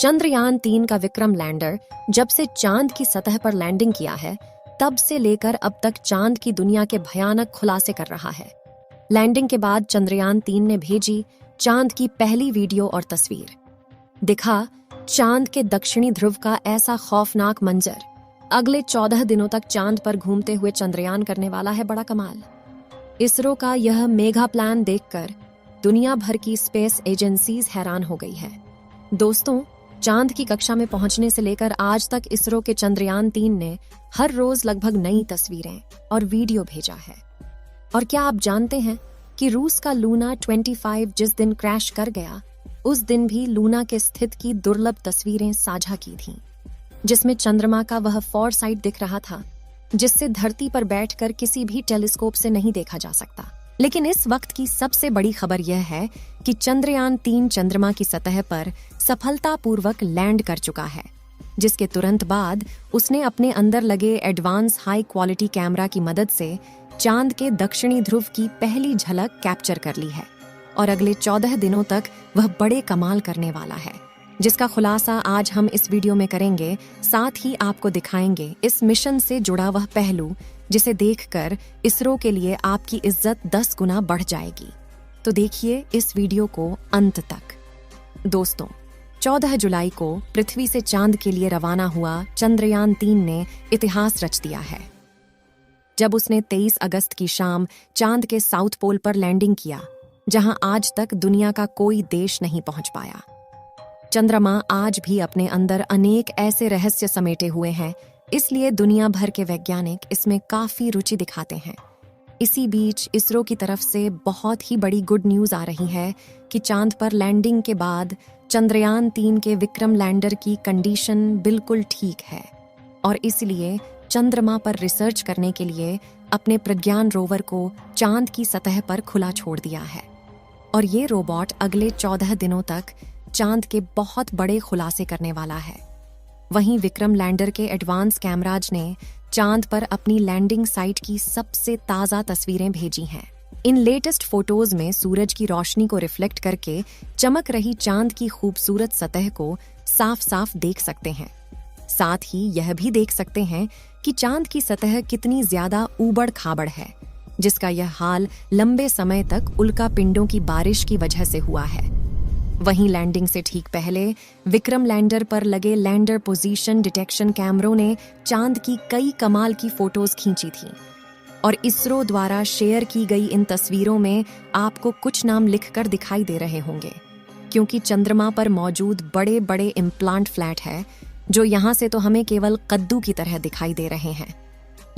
चंद्रयान-3 का विक्रम लैंडर जब से चांद की सतह पर लैंडिंग किया है, तब से लेकर अब तक चांद की दुनिया के भयानक खुलासे कर रहा है। लैंडिंग के बाद चंद्रयान-3 ने भेजी चांद की पहली वीडियो और तस्वीर। दिखा चांद के दक्षिणी ध्रुव का ऐसा खौफनाक मंजर। अगले 14 दिनों तक चांद पर घूमते हुए चंद्रयान करने वाला है बड़ा कमाल। इसरो का यह मेगा प्लान देखकर दुनिया भर की स्पेस एजेंसीज हैरान हो गई है। दोस्तों, चांद की कक्षा में पहुंचने से लेकर आज तक इसरो के चंद्रयान-3 ने हर रोज लगभग नई तस्वीरें और वीडियो भेजा है। और क्या आप जानते हैं कि रूस का लूना 25 जिस दिन क्रैश कर गया, उस दिन भी लूना के स्थित की दुर्लभ तस्वीरें साझा की थीं, जिसमें चंद्रमा का वह फॉरसाइट दिख रहा था जिससे धरती पर बैठकर किसी भी टेलीस्कोप से नहीं देखा जा सकता। लेकिन इस वक्त की सबसे बड़ी खबर यह है कि चंद्रयान-3 चंद्रमा की सतह पर सफलतापूर्वक लैंड कर चुका है, जिसके तुरंत बाद उसने अपने अंदर लगे एडवांस हाई क्वालिटी कैमरा की मदद से चांद के दक्षिणी ध्रुव की पहली झलक कैप्चर कर ली है। और अगले 14 दिनों तक वह बड़े कमाल करने वाला है, जिसका खुलासा आज हम इस वीडियो में करेंगे। साथ ही आपको दिखाएंगे इस मिशन से जुड़ा वह पहलू जिसे देखकर इसरो के लिए आपकी इज्जत 10 गुना बढ़ जाएगी। तो देखिए इस वीडियो को अंत तक। दोस्तों, 14 जुलाई को पृथ्वी से चांद के लिए रवाना हुआ चंद्रयान-3 ने इतिहास रच दिया है, जब उसने 23 अगस्त की शाम चांद के साउथ पोल पर लैंडिंग किया, जहां आज तक दुनिया का कोई देश नहीं पहुंच पाया। चंद्रमा आज भी अपने अंदर अनेक ऐसे रहस्य समेटे हुए हैं, इसलिए दुनिया भर के वैज्ञानिक इसमें काफी रुचि दिखाते हैं। इसी बीच इसरो की तरफ से बहुत ही बड़ी गुड न्यूज आ रही है कि चांद पर लैंडिंग के बाद चंद्रयान-3 के विक्रम लैंडर की कंडीशन बिल्कुल ठीक है और इसलिए चंद्रमा पर रिसर्च करने के लिए अपने प्रज्ञान रोवर को चांद की सतह पर खुला छोड़ दिया है। और ये रोबोट अगले 14 दिनों तक चांद के बहुत बड़े खुलासे करने वाला है। वहीं विक्रम लैंडर के एडवांस कैमराज ने चांद पर अपनी लैंडिंग साइट की सबसे ताज़ा तस्वीरें भेजी हैं। इन लेटेस्ट फोटोज में सूरज की रोशनी को रिफ्लेक्ट करके चमक रही चांद की खूबसूरत सतह को साफ साफ देख सकते हैं। साथ ही यह भी देख सकते हैं कि चांद की सतह कितनी ज्यादा ऊबड़ खाबड़ है, जिसका यह हाल लंबे समय तक उल्का पिंडों की बारिश की वजह से हुआ है। वहीं लैंडिंग से ठीक पहले विक्रम लैंडर पर लगे लैंडर पोजीशन डिटेक्शन कैमरों ने चांद की कई कमाल की फोटोज खींची थीं। और इसरो द्वारा शेयर की गई इन तस्वीरों में आपको कुछ नाम लिखकर दिखाई दे रहे होंगे, क्योंकि चंद्रमा पर मौजूद बड़े बड़े इम्प्लांट फ्लैट है, जो यहाँ से तो हमें केवल कद्दू की तरह दिखाई दे रहे हैं।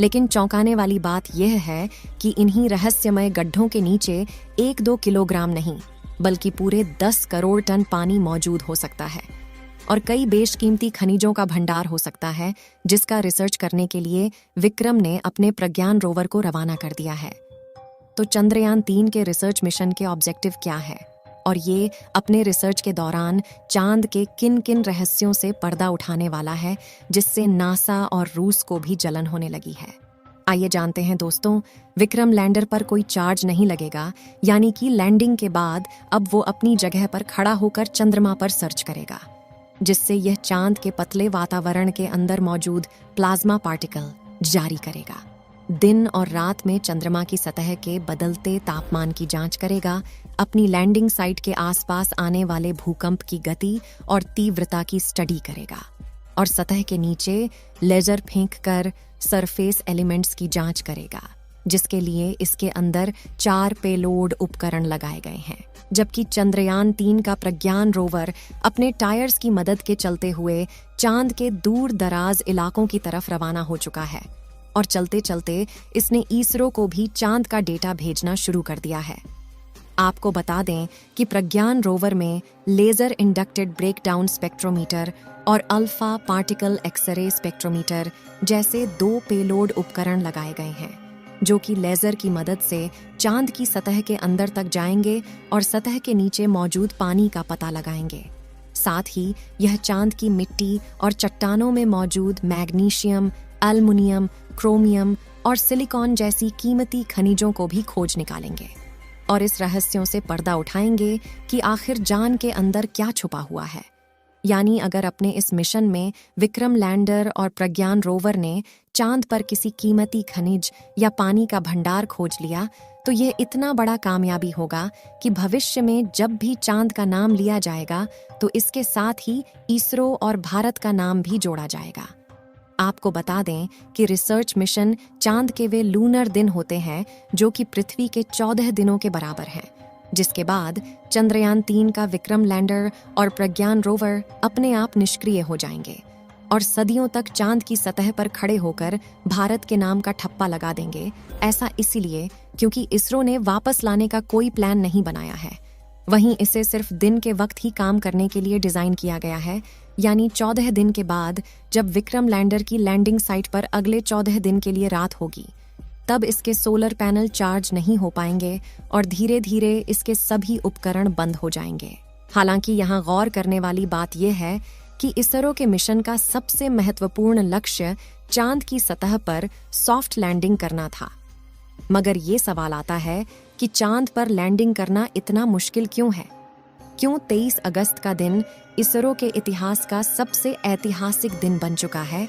लेकिन चौंकाने वाली बात यह है कि इन्हीं रहस्यमय गड्ढों के नीचे 1-2 किलोग्राम नहीं, बल्कि पूरे 10 करोड़ टन पानी मौजूद हो सकता है और कई बेशकीमती खनिजों का भंडार हो सकता है, जिसका रिसर्च करने के लिए विक्रम ने अपने प्रज्ञान रोवर को रवाना कर दिया है। तो चंद्रयान-3 के रिसर्च मिशन के ऑब्जेक्टिव क्या है और ये अपने रिसर्च के दौरान चांद के किन किन रहस्यों से पर्दा उठाने वाला है, जिससे नासा और रूस को भी जलन होने लगी है। आइए जानते हैं दोस्तों। विक्रम लैंडर पर कोई चार्ज नहीं लगेगा, यानी कि लैंडिंग के बाद अब वो अपनी जगह पर खड़ा होकर चंद्रमा पर सर्च करेगा, जिससे यह चांद के पतले वातावरण के अंदर मौजूद प्लाज्मा पार्टिकल जारी करेगा। दिन और रात में चंद्रमा की सतह के बदलते तापमान की जांच करेगा, अपनी लैंडिंग साइट के आसपास आने वाले भूकंप की गति और तीव्रता की स्टडी करेगा और सतह के नीचे लेजर फेंककर सरफेस एलिमेंट्स की जांच करेगा, जिसके लिए इसके अंदर 4 पेलोड उपकरण लगाए गए हैं। जबकि चंद्रयान-3 का प्रज्ञान रोवर अपने टायर्स की मदद के चलते हुए चांद के दूर दराज इलाकों की तरफ रवाना हो चुका है और चलते चलते इसने इसरो को भी चांद का डेटा भेजना शुरू कर दिया है। आपको बता दें कि प्रज्ञान रोवर में लेजर इंडक्टेड ब्रेकडाउन स्पेक्ट्रोमीटर और अल्फा पार्टिकल एक्सरे स्पेक्ट्रोमीटर जैसे 2 पेलोड उपकरण लगाए गए हैं, जो कि लेजर की मदद से चांद की सतह के अंदर तक जाएंगे और सतह के नीचे मौजूद पानी का पता लगाएंगे। साथ ही यह चांद की मिट्टी और चट्टानों में मौजूद मैग्नीशियम, एल्युमिनियम, क्रोमियम और सिलिकॉन जैसी कीमती खनिजों को भी खोज निकालेंगे और इस रहस्यों से पर्दा उठाएंगे कि आखिर जान के अंदर क्या छुपा हुआ है। यानी अगर अपने इस मिशन में विक्रम लैंडर और प्रज्ञान रोवर ने चांद पर किसी कीमती खनिज या पानी का भंडार खोज लिया तो यह इतना बड़ा कामयाबी होगा कि भविष्य में जब भी चांद का नाम लिया जाएगा तो इसके साथ ही इसरो और भारत का नाम भी जोड़ा जाएगा। आपको बता दें कि रिसर्च मिशन चांद के वे लूनर दिन होते हैं जो कि पृथ्वी के 14 दिनों के बराबर हैं, जिसके बाद चंद्रयान 3 का विक्रम लैंडर और प्रज्ञान रोवर अपने आप निष्क्रिय हो जाएंगे और सदियों तक चांद की सतह पर खड़े होकर भारत के नाम का ठप्पा लगा देंगे। ऐसा इसीलिए क्योंकि इसरो ने वापस लाने का कोई प्लान नहीं बनाया है। वहीं इसे सिर्फ दिन के वक्त ही काम करने के लिए डिजाइन किया गया है, यानी 14 दिन के बाद जब विक्रम लैंडर की लैंडिंग साइट पर अगले 14 दिन के लिए रात होगी तब इसके सोलर पैनल चार्ज नहीं हो पाएंगे और धीरे धीरे इसके सभी उपकरण बंद हो जाएंगे। हालांकि यहाँ गौर करने वाली बात यह है कि इसरो के मिशन का सबसे महत्वपूर्ण लक्ष्य चांद की सतह पर सॉफ्ट लैंडिंग करना था। मगर ये सवाल आता है कि चांद पर लैंडिंग करना इतना मुश्किल क्यों है? क्यों 23 अगस्त का दिन इसरो के इतिहास का सबसे ऐतिहासिक दिन बन चुका है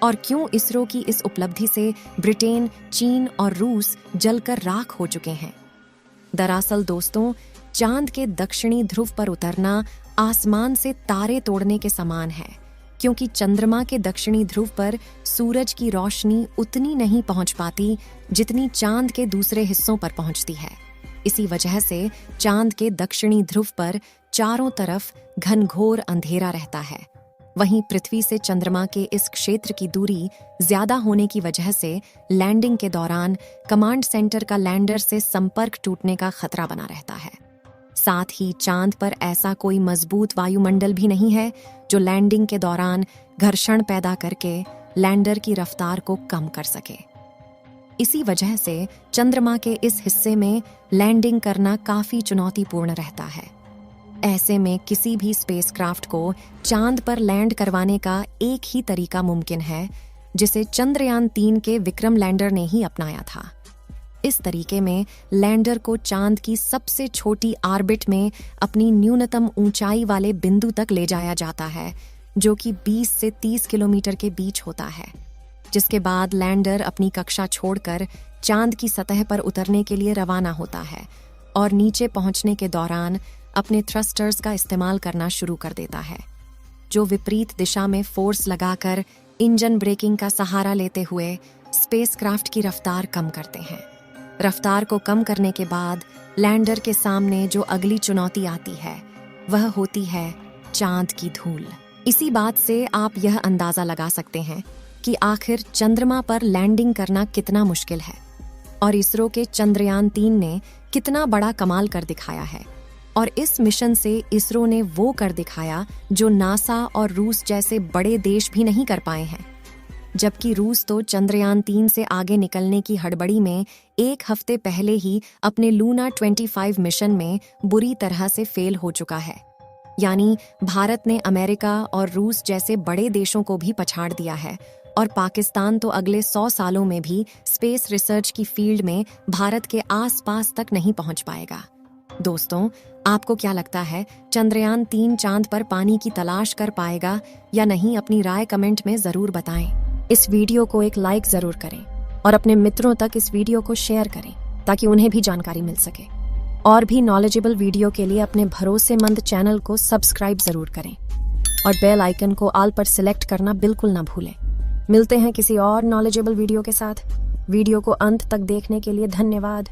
और क्यों इसरो की इस उपलब्धि से ब्रिटेन, चीन और रूस जलकर राख हो चुके हैं? दरअसल दोस्तों, चांद के दक्षिणी ध्रुव पर उतरना आसमान से तारे तोड़ने के समान है, क्योंकि चंद्रमा के दक्षिणी ध्रुव पर सूरज की रोशनी उतनी नहीं पहुंच पाती जितनी चांद के दूसरे हिस्सों पर पहुंचती है। इसी वजह से चांद के दक्षिणी ध्रुव पर चारों तरफ घनघोर अंधेरा रहता है। वहीं पृथ्वी से चंद्रमा के इस क्षेत्र की दूरी ज्यादा होने की वजह से लैंडिंग के दौरान कमांड सेंटर का लैंडर से संपर्क टूटने का खतरा बना रहता है। साथ ही चांद पर ऐसा कोई मजबूत वायुमंडल भी नहीं है जो लैंडिंग के दौरान घर्षण पैदा करके लैंडर की रफ्तार को कम कर सके। इसी वजह से चंद्रमा के इस हिस्से में लैंडिंग करना काफी चुनौतीपूर्ण रहता है। ऐसे में किसी भी स्पेसक्राफ्ट को चांद पर लैंड करवाने का एक ही तरीका मुमकिन है, जिसे चंद्रयान 3 के विक्रम लैंडर ने ही अपनाया था। इस तरीके में लैंडर को चांद की सबसे छोटी ऑर्बिट में अपनी न्यूनतम ऊंचाई वाले बिंदु तक ले जाया जाता है, जो कि 20 से 30 किलोमीटर के बीच होता है, जिसके बाद लैंडर अपनी कक्षा छोड़कर चांद की सतह पर उतरने के लिए रवाना होता है और नीचे पहुंचने के दौरान अपने थ्रस्टर्स का इस्तेमाल करना शुरू कर देता है, जो विपरीत दिशा में फोर्स लगाकर इंजन ब्रेकिंग का सहारा लेते हुए स्पेसक्राफ्ट की रफ्तार कम करते हैं। रफ्तार को कम करने के बाद लैंडर के सामने जो अगली चुनौती आती है वह होती है चांद की धूल। इसी बात से आप यह अंदाजा लगा सकते हैं कि आखिर चंद्रमा पर लैंडिंग करना कितना मुश्किल है और इसरो के चंद्रयान 3 ने कितना बड़ा कमाल कर दिखाया है। और इस मिशन से इसरो ने वो कर दिखाया जो नासा और रूस जैसे बड़े देश भी नहीं कर पाए हैं। जबकि रूस तो चंद्रयान 3 से आगे निकलने की हड़बड़ी में एक हफ्ते पहले ही अपने लूना 25 मिशन में बुरी तरह से फेल हो चुका है। यानी भारत ने अमेरिका और रूस जैसे बड़े देशों को भी पछाड़ दिया है और पाकिस्तान तो अगले 100 सालों में भी स्पेस रिसर्च की फील्ड में भारत के आसपास तक नहीं पहुंच पाएगा। दोस्तों, आपको क्या लगता है, चंद्रयान 3 चांद पर पानी की तलाश कर पाएगा या नहीं? अपनी राय कमेंट में जरूर बताएं। इस वीडियो को एक लाइक जरूर करें और अपने मित्रों तक इस वीडियो को शेयर करें ताकि उन्हें भी जानकारी मिल सके। और भी नॉलेजेबल वीडियो के लिए अपने भरोसेमंद चैनल को सब्सक्राइब जरूर करें और बेल आइकन को ऑल पर सिलेक्ट करना बिल्कुल ना भूलें। मिलते हैं किसी और नॉलेजेबल वीडियो के साथ। वीडियो को अंत तक देखने के लिए धन्यवाद।